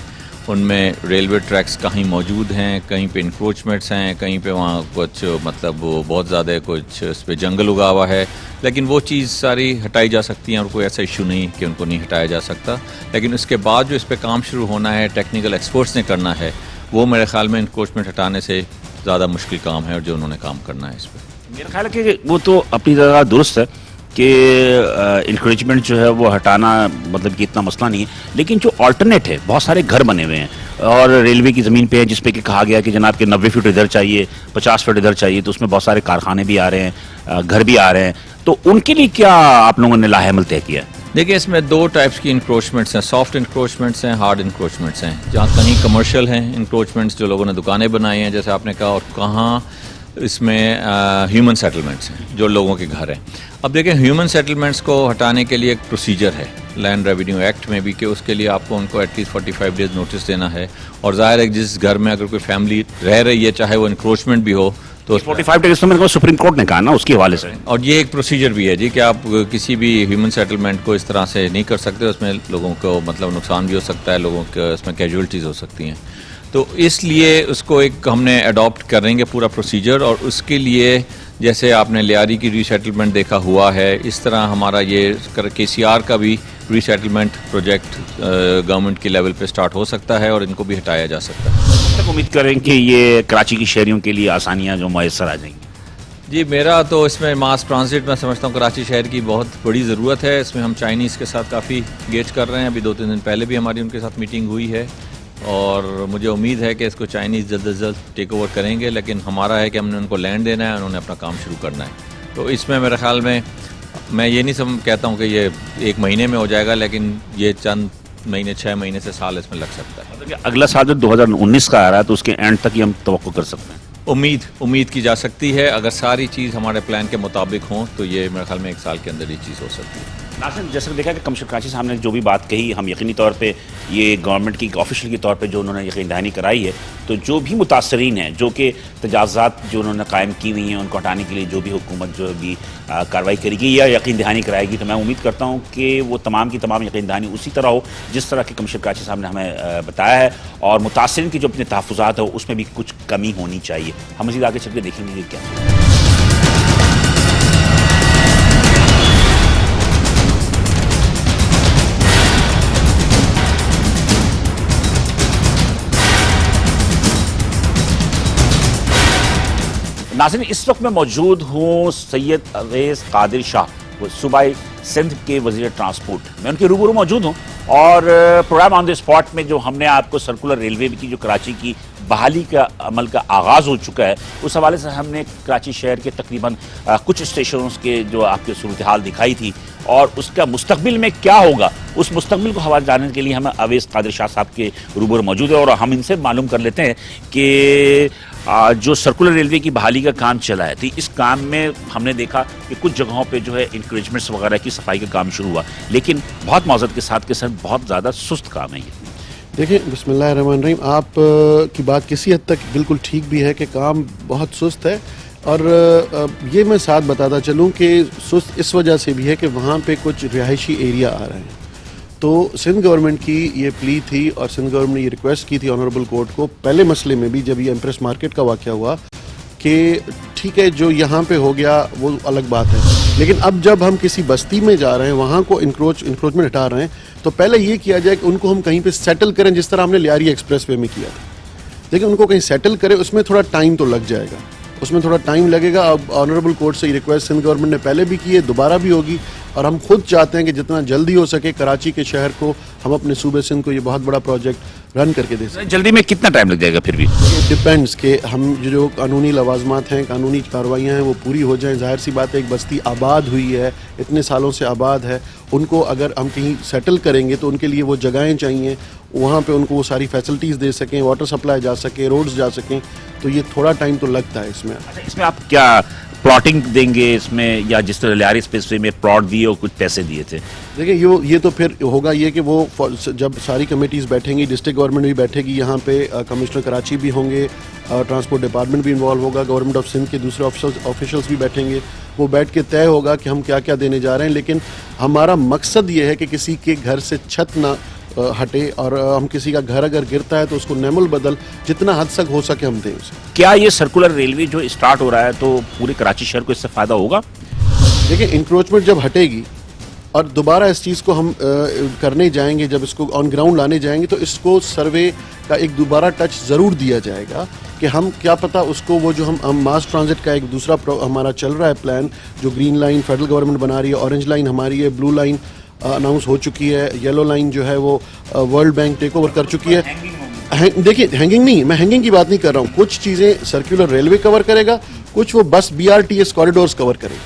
उनमें रेलवे ट्रैक्स कहीं मौजूद हैं, कहीं पे इंक्रोचमेंट्स हैं, कहीं पे वहाँ कुछ मतलब वो बहुत ज़्यादा कुछ इस पर जंगल उगा हुआ है, लेकिन वो चीज़ सारी हटाई जा सकती हैं और कोई ऐसा इशू नहीं कि उनको नहीं हटाया जा सकता। लेकिन उसके बाद जो इस पर काम शुरू होना है, टेक्निकल एक्सपर्ट्स ने करना है, वो मेरे ख्याल में इंक्रोचमेंट हटाने से ज़्यादा मुश्किल काम है और जो उन्होंने काम करना है इस पर। मेरा ख्याल है कि वो तो अपनी जगह दुरुस्त है, कि इंक्रोचमेंट जो है वो हटाना मतलब कि इतना मसला नहीं है, लेकिन जो ऑल्टरनेट है, बहुत सारे घर बने हुए हैं और रेलवे की ज़मीन पे है जिसपे कि कहा गया कि जनाब के 90 फीट इधर चाहिए, 50 फीट इधर चाहिए, तो उसमें बहुत सारे कारखाने भी आ रहे हैं, घर भी आ रहे हैं, तो उनके लिए क्या आप लोगों ने लाहेमल तय किया? देखिए, इसमें दो टाइप्स की इंक्रोचमेंट्स हैं, सॉफ्ट इंक्रोचमेंट्स हैं, हार्ड इंक्रोचमेंट्स हैं। जहाँ कहीं कमर्शियल हैं इंक्रोचमेंट्स, जो लोगों ने दुकानें बनाई हैं जैसे आपने कहा, और कहाँ इसमें ह्यूमन सेटलमेंट्स हैं जो लोगों के घर हैं। अब देखें, ह्यूमन सेटलमेंट्स को हटाने के लिए एक प्रोसीजर है लैंड रेवेन्यू एक्ट में भी, कि उसके लिए आपको उनको एटलीस्ट 45 डेज नोटिस देना है। और जाहिर है जिस घर में अगर कोई फैमिली रह रही है, चाहे वो इंक्रोचमेंट भी हो, तो 45 डेज तो मेरे को सुप्रीम कोर्ट ने कहा ना, उसके हवाले से। और ये एक प्रोसीजर भी है जी कि आप किसी भी ह्यूमन सेटलमेंट को इस तरह से नहीं कर सकते, उसमें लोगों को मतलब नुकसान भी हो सकता है, लोगों के उसमें कैजुअलिटीज़ हो सकती हैं। तो इसलिए उसको एक हमने अडॉप्ट करेंगे पूरा प्रोसीजर, और उसके लिए जैसे आपने लियारी की रीसेटलमेंट देखा हुआ है, इस तरह हमारा ये KCR का भी रीसेटलमेंट प्रोजेक्ट गवर्नमेंट के लेवल पे स्टार्ट हो सकता है और इनको भी हटाया जा सकता है। तक उम्मीद करें कि ये कराची की शहरियों के लिए आसानियां जो मैसर आ जाएंगी? जी, मेरा तो इसमें मास ट्रांजिट मैं समझता हूँ कराची शहर की बहुत बड़ी ज़रूरत है। इसमें हम चाइनीज़ के साथ काफ़ी गेज कर रहे हैं, अभी 2-3 दिन पहले भी हमारी उनके साथ मीटिंग हुई है, और मुझे उम्मीद है कि इसको चाइनीज़ जल्द से जल्द टेक ओवर करेंगे। लेकिन हमारा है कि हमने उनको लैंड देना है, उन्होंने अपना काम शुरू करना है। तो इसमें मेरे ख्याल में मैं ये नहीं कहता हूँ कि ये 1 महीने में हो जाएगा, लेकिन ये चंद महीने, 6 महीने से साल इसमें लग सकता है। मतलब अगला साल जो 2019 का आ रहा है, तो उसके एंड तक ही हम तवक्को कर सकते हैं? उम्मीद की जा सकती है। अगर सारी चीज़ हमारे प्लान के मुताबिक हों तो ये मेरे ख्याल में 1 साल के अंदर ये चीज़ हो सकती है। नाज़रीन, जैसे देखा कि कमिश्नर कराची साहब ने जो भी बात कही, हम यकीनी तौर पे ये गवर्नमेंट की ऑफिशियल के तौर पे जो उन्होंने यकीन दहानी कराई है, तो जो भी मुतासरीन हैं, जो कि तजाज़ात जो उन्होंने कायम की हुई हैं, उनको हटाने के लिए जो भी हुकूमत जो भी कार्रवाई करेगी या यकीन दहानी कराएगी, तो मैं उम्मीद करता हूँ कि वो तमाम की तमाम यकीन दहानी उसी तरह हो जिस तरह के कमिश्नर कराची साहब ने हमें बताया है, और मुतासरीन की जो अपने तहफ़्फ़ुज़ात हो उसमें भी कुछ कमी होनी चाहिए। हम मज़ीद आगे चल के देखेंगे कि क्या। नाज़रीन, इस वक्त मैं मौजूद हूँ सैयद अवैस कादिर शाह, सूबाई सिंध के वज़ीर ट्रांसपोर्ट, मैं उनके रूबरू मौजूद हूँ। और प्रोग्राम ऑन द स्पॉट में जो हमने आपको सर्कुलर रेलवे की जो कराची की बहाली का अमल का आगाज़ हो चुका है, उस हवाले से हमने कराची शहर के तकरीबन कुछ स्टेशनों के जो आपके सूरत हाल दिखाई थी, और उसका मुस्तकबिल में क्या होगा, उस मुस्तकबिल को हवाले जानने के लिए हमें अवैस कादिर शाह साहब के रूबरू मौजूद है, और हम इनसे मालूम कर लेते हैं कि जो सर्कुलर रेलवे की बहाली का काम चला है, तो इस काम में हमने देखा कि कुछ जगहों पे जो है इंक्रेजमेंट्स वगैरह की सफाई का काम शुरू हुआ, लेकिन बहुत मौजूद के साथ बहुत ज़्यादा सुस्त काम है ये। देखिए, बिस्मिल्लाहिर्रहमानिर्रहीम, आप की बात किसी हद तक बिल्कुल ठीक भी है कि काम बहुत सुस्त है, और ये मैं साथ बताता चलूँ कि सुस्त इस वजह से भी है कि वहाँ पे कुछ रिहायशी एरिया आ रहे हैं। तो सिंध गवर्नमेंट की ये प्ली थी, और सिंध गवर्नमेंट ने ये रिक्वेस्ट की थी ऑनरेबल कोर्ट को, पहले मसले में भी जब ये एम्प्रेस मार्केट का वाक़या हुआ, कि ठीक है जो यहाँ पे हो गया वो अलग बात है, लेकिन अब जब हम किसी बस्ती में जा रहे हैं, वहाँ को इंक्रोचमेंट हटा रहे हैं, तो पहले ये किया जाए कि उनको हम कहीं पे सेटल करें, जिस तरह हमने लियारी एक्सप्रेसवे में किया था। लेकिन उनको कहीं सेटल करें, उसमें थोड़ा टाइम तो लग जाएगा, उसमें थोड़ा टाइम लगेगा। अब ऑनरेबल कोर्ट से ये रिक्वेस्ट सिंध गवर्नमेंट ने पहले भी की है, दोबारा भी होगी, और हम खुद चाहते हैं कि जितना जल्दी हो सके कराची के शहर को, हम अपने सूबे सिंध को ये बहुत बड़ा प्रोजेक्ट रन करके दे सकें। जल्दी में कितना टाइम लग जाएगा फिर भी? डिपेंड्स कि हम जो कानूनी लवाजमात हैं, कानूनी कार्रवाइयाँ हैं, वो पूरी हो जाएं। जाहिर सी बात है, एक बस्ती आबाद हुई है, इतने सालों से आबाद है, उनको अगर हम कहीं सेटल करेंगे तो उनके लिए वो जगहें चाहिए, वहाँ पे उनको वो सारी फैसिलिटीज़ दे सकें, वाटर सप्लाई जा सके, रोड्स जा सकें, तो ये थोड़ा टाइम तो लगता है इसमें। अच्छा, इसमें आप क्या प्लॉटिंग देंगे इसमें, या जिस तरह लियारी स्पेसवे में प्लॉट दिए और कुछ पैसे दिए थे? देखिए, ये तो फिर होगा ये कि वो जब सारी कमेटीज़ बैठेंगी, डिस्ट्रिक्ट गवर्नमेंट भी बैठेगी, यहाँ पे कमिश्नर कराची भी होंगे, ट्रांसपोर्ट डिपार्टमेंट भी इन्वॉल्व होगा, गवर्नमेंट ऑफ सिंध के दूसरे ऑफिशल्स भी बैठेंगे, वो बैठ के तय होगा कि हम क्या क्या देने जा रहे हैं। लेकिन हमारा मकसद ये है कि किसी के घर से छत ना हटे, और हम किसी का घर अगर गिरता है तो उसको नेमुल बदल जितना हद तक हो सके हम दें उसे। क्या ये सर्कुलर रेलवे जो स्टार्ट हो रहा है, तो पूरे कराची शहर को इससे फ़ायदा होगा? देखिए, इंक्रोचमेंट जब हटेगी और दोबारा इस चीज़ को हम करने जाएंगे, जब इसको ऑन ग्राउंड लाने जाएंगे तो इसको सर्वे का एक दोबारा टच ज़रूर दिया जाएगा कि हम क्या पता उसको वो जो हम मास ट्रांजिट का एक दूसरा हमारा चल रहा है प्लान, जो ग्रीन लाइन फेडरल गवर्नमेंट बना रही है, ऑरेंज लाइन हमारी है, ब्लू लाइन अनाउंस हो चुकी है, येलो लाइन जो है वो वर्ल्ड बैंक टेक ओवर कर चुकी है। देखिए हैंगिंग नहीं, मैं हैंगिंग की बात नहीं कर रहा हूँ, कुछ चीज़ें सर्कुलर रेलवे कवर करेगा, कुछ वो बस BRTS कॉरिडोर्स कवर करेगा,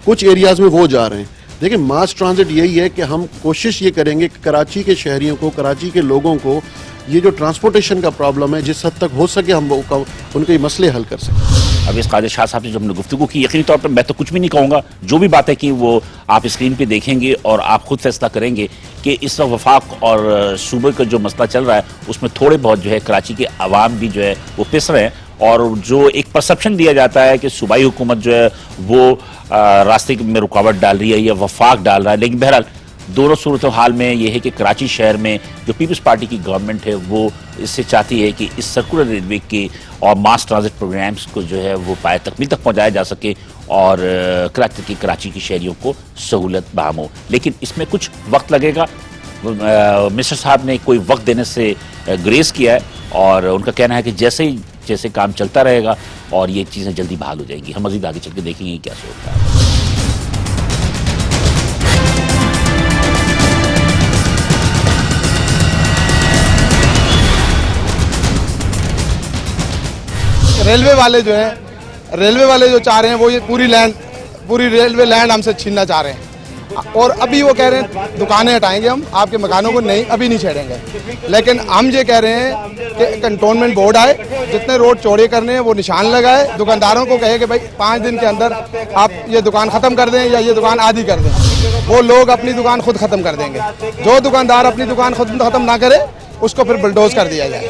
कुछ एरियाज में वो जा रहे हैं। देखिए मास ट्रांजिट यही है कि हम कोशिश ये करेंगे कि कराची के शहरियों को, कराची के लोगों को ये जो ट्रांसपोर्टेशन का प्रॉब्लम है जिस हद तक हो सके हम उनके मसले हल कर सकें। अब इस कादिर शाह साहब से जो हमने गुफ्तगू की, यकीनी तौर पर मैं तो कुछ भी नहीं कहूँगा, जो भी बातें की वो आप स्क्रीन पे देखेंगे और आप खुद फैसला करेंगे कि इस वक्त वफाक और सूबे का जो मसला चल रहा है उसमें थोड़े बहुत जो है कराची के अवाम भी जो है वो पिस रहे हैं, और जो एक परसेप्शन दिया जाता है कि सूबाई हुकूमत जो है वो रास्ते में रुकावट डाल रही है या वफाक डाल रहा है, लेकिन बहरहाल दोनों सूरत हाल में ये है कि कराची शहर में जो पीपल्स पार्टी की गवर्नमेंट है वो इससे चाहती है कि इस सर्कुलर रेलवे के और मास ट्रांजिट प्रोग्राम्स को जो है वो पाए तकमील तक पहुंचाया जा सके और कराची की शहरियों को सहूलत बहाम हो। लेकिन इसमें कुछ वक्त लगेगा। मिस्टर साहब ने कोई वक्त देने से ग्रेस किया है और उनका कहना है कि जैसे काम चलता रहेगा और ये चीज़ें जल्दी बहाल हो जाएंगी। हम मज़ीद आगे चल के देखेंगे क्या सोचता है। रेलवे वाले जो चाह रहे हैं वो ये पूरी रेलवे लैंड हमसे छीनना चाह रहे हैं, और अभी वो कह रहे हैं दुकानें हटाएंगे हम, आपके मकानों को नहीं अभी नहीं छेड़ेंगे। लेकिन हम ये कह रहे हैं कि कंटोनमेंट बोर्ड आए, जितने रोड चौड़े करने हैं वो निशान लगाए, दुकानदारों को कहे कि भाई 5 दिन के अंदर आप ये दुकान ख़त्म कर दें या ये दुकान आधी कर दें। वो लोग अपनी दुकान खुद ख़त्म कर देंगे। जो दुकानदार अपनी दुकान खुद ख़त्म ना करे उसको फिर बुलडोज कर दिया जाए।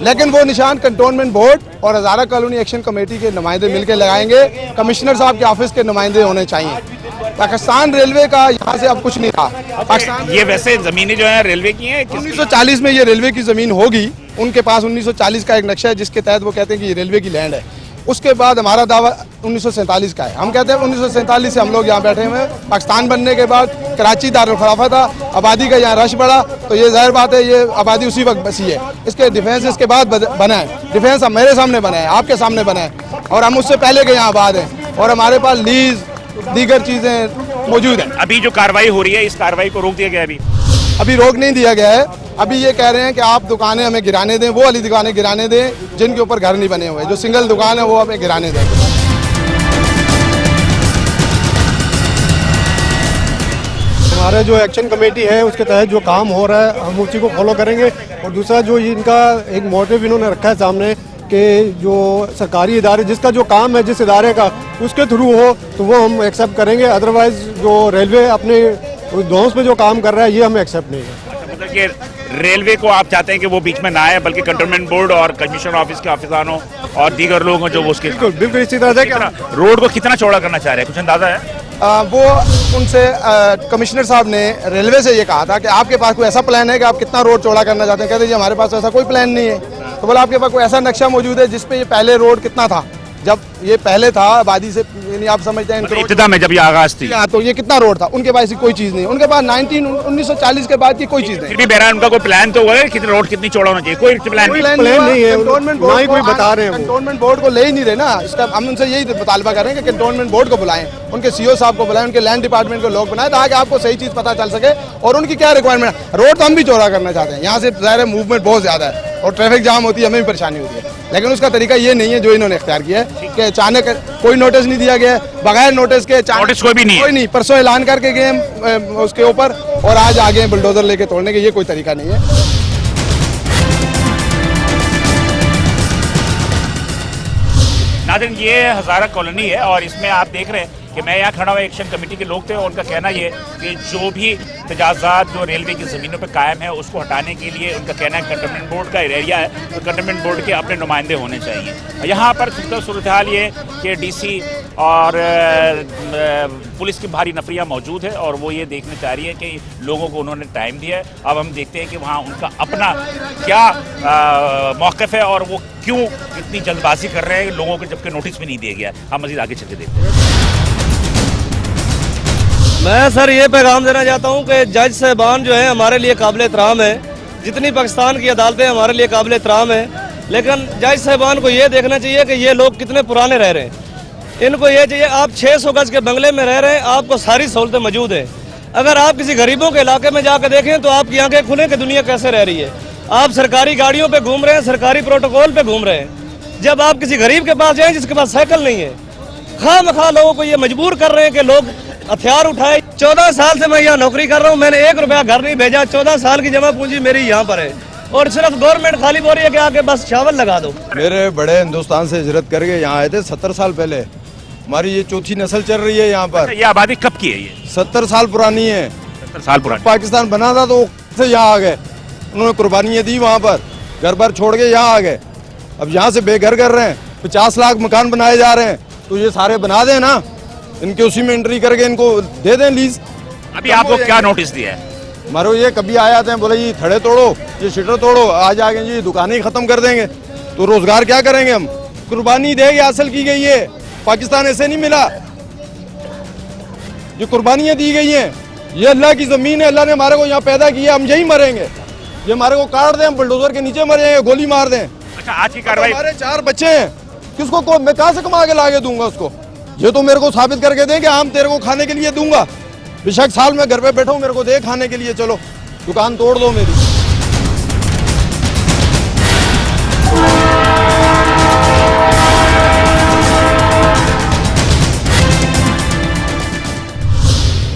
लेकिन वो निशान कंटोनमेंट बोर्ड और हज़ारा कॉलोनी एक्शन कमेटी के नुमाइंदे मिलकर लगाएंगे। कमिश्नर साहब के ऑफिस के नुमाइंदे होने चाहिए। पाकिस्तान रेलवे का यहाँ से अब कुछ नहीं रहा। पाकिस्तान ये वैसे जमीनें जो है रेलवे की हैं, 1940 में ये रेलवे की जमीन होगी। उनके पास 1940 का एक नक्शा है जिसके तहत वो कहते हैं कि ये रेलवे की लैंड है। उसके बाद हमारा दावा 1947 का है। हम कहते हैं 1947 से हम लोग यहाँ बैठे हुए हैं। पाकिस्तान बनने के बाद कराची दारुल खिलाफा था, आबादी का यहाँ रश बढ़ा, तो ये जाहिर बात है ये आबादी उसी वक्त बसी है। इसके डिफेंस इसके बाद बना है। डिफेंस अब मेरे सामने बना है, आपके सामने बना है, और हम उससे पहले के यहाँ आबाद हैं, और हमारे पास लीज दीगर चीज़ें मौजूद हैं। अभी जो कार्रवाई हो रही है इस कार्रवाई को रोक दिया गया है। अभी रोक नहीं दिया गया है। अभी ये कह रहे हैं कि आप दुकानें हमें गिराने दें, वो वाली दुकानें गिराने दें जिनके ऊपर घर नहीं बने हुए, जो सिंगल दुकान है वो हमें गिराने दें। हमारा जो एक्शन कमेटी है उसके तहत जो काम हो रहा है हम उसी को फॉलो करेंगे। और दूसरा जो इनका एक मोटिव इन्होंने रखा है सामने कि जो सरकारी इदारे जिसका जो काम है जिस इदारे का उसके थ्रू हो तो वो हम एक्सेप्ट करेंगे। अदरवाइज जो रेलवे अपने दोस्त में जो काम कर रहा है ये हम एक्सेप्ट नहीं करेंगे। मतलब कि रेलवे को आप चाहते हैं कि वो बीच में ना आए, बल्कि कंटोनमेंट बोर्ड और कमिश्नर ऑफिस के ऑफिसरानों और दीगर लोग जो वो उसके बिल्कुल इसी तरह से रोड को कितना चौड़ा करना चाह रहे हैं, कुछ अंदाजा है? वो उनसे कमिश्नर साहब ने रेलवे से ये कहा था कि आपके पास कोई ऐसा प्लान है कि आप कितना रोड चौड़ा करना चाहते हैं। कहते जी हमारे पास ऐसा कोई प्लान नहीं है। तो बोला आपके पास कोई ऐसा नक्शा मौजूद है जिसपे ये पहले रोड कितना था, जब ये पहले था आबादी से, यानी आप समझते हैं इब्तिदा में जब ये आगाज थी तो ये कितना रोड था। उनके पास कोई चीज़ नहीं, उनके पास 1940 के बाद की कोई चीज़ नहीं। फिर भी बहरहाल उनका कोई प्लान तो हुआ है कितनी रोड कितनी चौड़ा होना चाहिए, कोई प्लान नहीं है। कंटोनमेंट बोर्ड कोई बता रहे हैं, कंटोनमेंट बोर्ड को ले ही नहीं रहे ना। इसका हम उनसे यही मुतालबा कर रहे हैं कि कंटोनमेंट बोर्ड को बुलाएं, उनके सीईओ साहब को बुलाएं, उनके लैंड डिपार्टमेंट को लोग बनाएं ताकि आपको सही चीज़ पता चल सके और उनकी क्या रिक्वायरमेंट है। रोड तो हम भी चौड़ा करना चाहते हैं, यहाँ से ज़ाहिर मूवमेंट बहुत ज़्यादा है और ट्रैफिक जाम होती है, हमें भी परेशानी होती है, लेकिन उसका तरीका ये नहीं है जो इन्होंने इख्तियार किया है कि अचानक कोई नोटिस नहीं दिया गया, बगैर नोटिस के नोटिस कोई भी नहीं है। कोई नहीं, परसों ऐलान करके गए उसके ऊपर और आज आ गए बुलडोजर लेके तोड़ने के, ये कोई तरीका नहीं है। नाज़रीन ये हज़ारा कॉलोनी है और इसमें आप देख रहे हैं कि मैं यहाँ खड़ा हुआ एक्शन कमेटी के लोग थे और उनका कहना ये कि जो भी तजाज़ात जो रेलवे की ज़मीनों पर कायम है उसको हटाने के लिए उनका कहना है कंटोनमेंट बोर्ड का एरिया है तो कंटोनमेंट बोर्ड के अपने नुमाइंदे होने चाहिए। यहाँ पर सूरत हाल ये कि डीसी और पुलिस की भारी नफरियाँ मौजूद है और वो ये देखने चाह रही है कि लोगों को उन्होंने टाइम दिया है। अब हम देखते हैं कि वहाँ उनका अपना क्या मौक़िफ़ है और वो क्यों इतनी जल्दबाजी कर रहे हैं लोगों को जबकि नोटिस भी नहीं दिया गया। हम मज़ीद आगे चलते देखते हैं। मैं सर ये पैगाम देना चाहता हूँ कि जज साहबान जो है हमारे लिए काबिल एहतराम है, जितनी पाकिस्तान की अदालतें हमारे लिए काबिल एहतराम है, लेकिन जज साहबान को ये देखना चाहिए कि ये लोग कितने पुराने रह रहे हैं। इनको ये चाहिए, आप 600 गज के बंगले में रह रहे हैं, आपको सारी सहूलतें मौजूद है। अगर आप किसी गरीबों के इलाके में जाकर देखें तो आपकी आंखें खुलें कि दुनिया कैसे रह रही है। आप सरकारी गाड़ियों पे घूम रहे हैं, सरकारी प्रोटोकॉल पे घूम रहे हैं। जब आप किसी गरीब के पास जाएं जिसके पास साइकिल नहीं है, खामखा लोगों को ये मजबूर कर रहे हैं कि लोग हथियार उठाए। 14 साल से मैं यहाँ नौकरी कर रहा हूँ, मैंने 1 रुपया घर नहीं भेजा। 14 साल की जमा पूंजी मेरी यहाँ पर है और सिर्फ गवर्नमेंट खाली बोल रही है कि आके बस चावल लगा दो। मेरे बड़े हिंदुस्तान से हिजरत करके यहाँ आए थे 70 साल पहले। हमारी ये चौथी नस्ल चल रही है यहाँ पर। ये आबादी कब की है? ये 70 साल पुरानी है। 70 साल पुरानी। पाकिस्तान बना था तो से यहाँ आ गए, उन्होंने कुर्बानियाँ दी, वहाँ पर घर बार छोड़ के यहाँ आ गए। अब यहाँ से बेघर कर रहे हैं, 50 लाख मकान बनाए जा रहे हैं, तो ये सारे बना दें ना, इनके उसी में एंट्री करके इनको दे दें लीज। अभी आपको क्या नोटिस दिया है? हमारे ये कभी आ जाते हैं, बोले जी थड़े तोड़ो, ये शटर तोड़ो, आज आगे जी दुकानें ही खत्म कर देंगे, तो रोजगार क्या करेंगे हम? कुर्बानी देगी हासिल की गई है, पाकिस्तान ऐसे नहीं मिला, ये कुर्बानियां दी गई हैं। ये अल्लाह की जमीन है, अल्लाह ने हमारे को यहाँ पैदा किया, हम यही मरेंगे। ये हमारे को काट दें, हम बुलडोजर के नीचे मर जाएंगे, गोली मार दें। अच्छा, आज की कार्रवाई, हमारे 4 बच्चे हैं, किसको मैं कहाँ से कमा के लाके दूंगा उसको? ये तो मेरे को साबित करके दें कि हम तेरे को खाने के लिए दूंगा। बेशक साल में घर पे बैठा हूँ, मेरे को दे खाने के लिए, चलो दुकान तोड़ दो मेरी।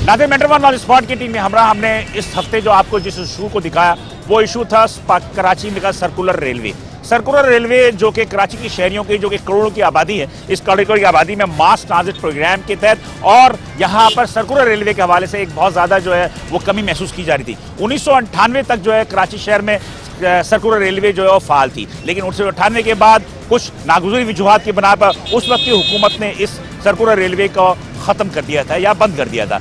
नाज़रीन, मेट्रो वन वाली स्पॉट की टीम में हमने इस हफ्ते जो आपको जिस इशू को दिखाया वो इशू था कराची में का सर्कुलर रेलवे। सर्कुलर रेलवे जो कि कराची की शहरियों की जो कि करोड़ों की आबादी है, इस करोड़ों की आबादी में मास ट्रांजिट प्रोग्राम के तहत और यहाँ पर सर्कुलर रेलवे के हवाले से एक बहुत ज़्यादा जो है वो कमी महसूस की जा रही थी। 1998 तक जो है कराची शहर में सर्कुलर रेलवे जो है वो फाल थी, लेकिन 1998 के बाद कुछ नागुज़री वजूहात की बिना पर उस वक्त की हुकूमत ने इस सर्कुलर रेलवे को ख़त्म कर दिया था या बंद कर दिया था।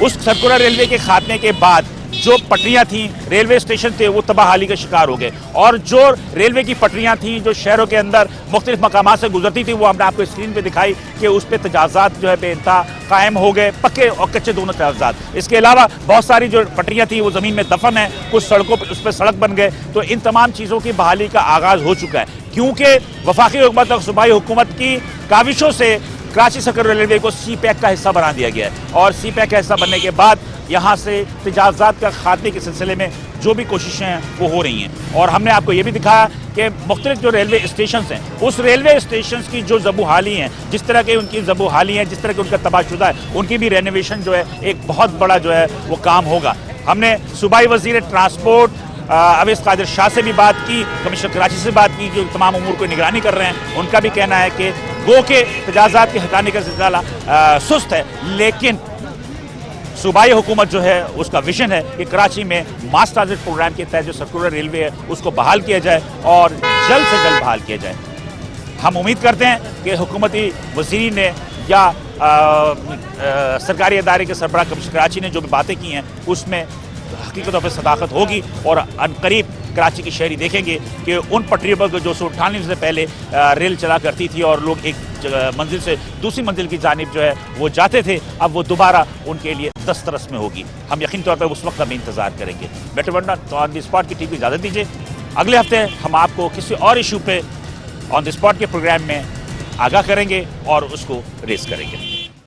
उस सर्कुलर रेलवे के खात्मे के बाद जो पटरियां थीं, रेलवे स्टेशन थे, वो तबाहाली का शिकार हो गए और जो रेलवे की पटरियां थीं जो शहरों के अंदर मुख्तलिफ मकामात से गुजरती थी, वो हमने आपको स्क्रीन पे दिखाई कि उस पर तजाज़ात जो है बेइंतहा कायम हो गए, पक्के और कच्चे दोनों तजाज़ात। इसके अलावा बहुत सारी जो पटरियां थी वो ज़मीन में दफन है, कुछ सड़कों पर उस पर सड़क बन गए। तो इन तमाम चीज़ों की बहाली का आगाज़ हो चुका है, क्योंकि वफाकी हुकूमत और सूबाई हुकूमत की काविशों से कराची सर्कुलर रेलवे को CPEC का हिस्सा बना दिया गया है और CPEC का हिस्सा बनने के बाद यहाँ से तजाज़ात का खात्मे के सिलसिले में जो भी कोशिशें हैं वो हो रही हैं। और हमने आपको ये भी दिखाया कि मुख्तलिफ जो रेलवे स्टेशन हैं, उस रेलवे स्टेशन की जो ज़बूहाली हैं, जिस तरह के उनकी ज़बूहाली हैं, जिस तरह के उनका तबाहशुदा है, उनकी भी रेनोवेशन जो है एक बहुत बड़ा जो है वो काम होगा। हमने सूबाई वज़ीर ट्रांसपोर्ट अवैस कादिर शाह से भी बात की, कमिश्नर कराची से बात की, जो तमाम उमूर को निगरानी कर रहे हैं। उनका भी कहना है कि गो के तजाज़ात के हटाने का सिलसिला सुस्त है, लेकिन सूबाई हुकूमत जो है उसका विजन है कि कराची में मास ट्रांजिट प्रोग्राम के तहत जो सर्कुलर रेलवे है उसको बहाल किया जाए और जल्द से जल्द बहाल किया जाए। हम उम्मीद करते हैं कि हुकूमती वज़ीर ने या सरकारी अदारे के सरबराह कमिश्नर कराची ने जो भी बातें की हैं उसमें हकीकतों पर सदाकत होगी और अनकरीब कराची की शहरी देखेंगे कि उन पटरियों पर जो 1998 से पहले रेल चला करती थी और लोग एक मंजिल से दूसरी मंजिल की जानिब जो है वो जाते थे, अब वो दोबारा उनके लिए दस्तरस में होगी। हम यकीन तौर पर उस वक्त का भी इंतजार करेंगे। Metro one on the spot की टीम को इजाज़त दीजिए। अगले हफ्ते हम आपको किसी और इशू पे ऑन द स्पॉट के प्रोग्राम में आगाह करेंगे और उसको रेस करेंगे।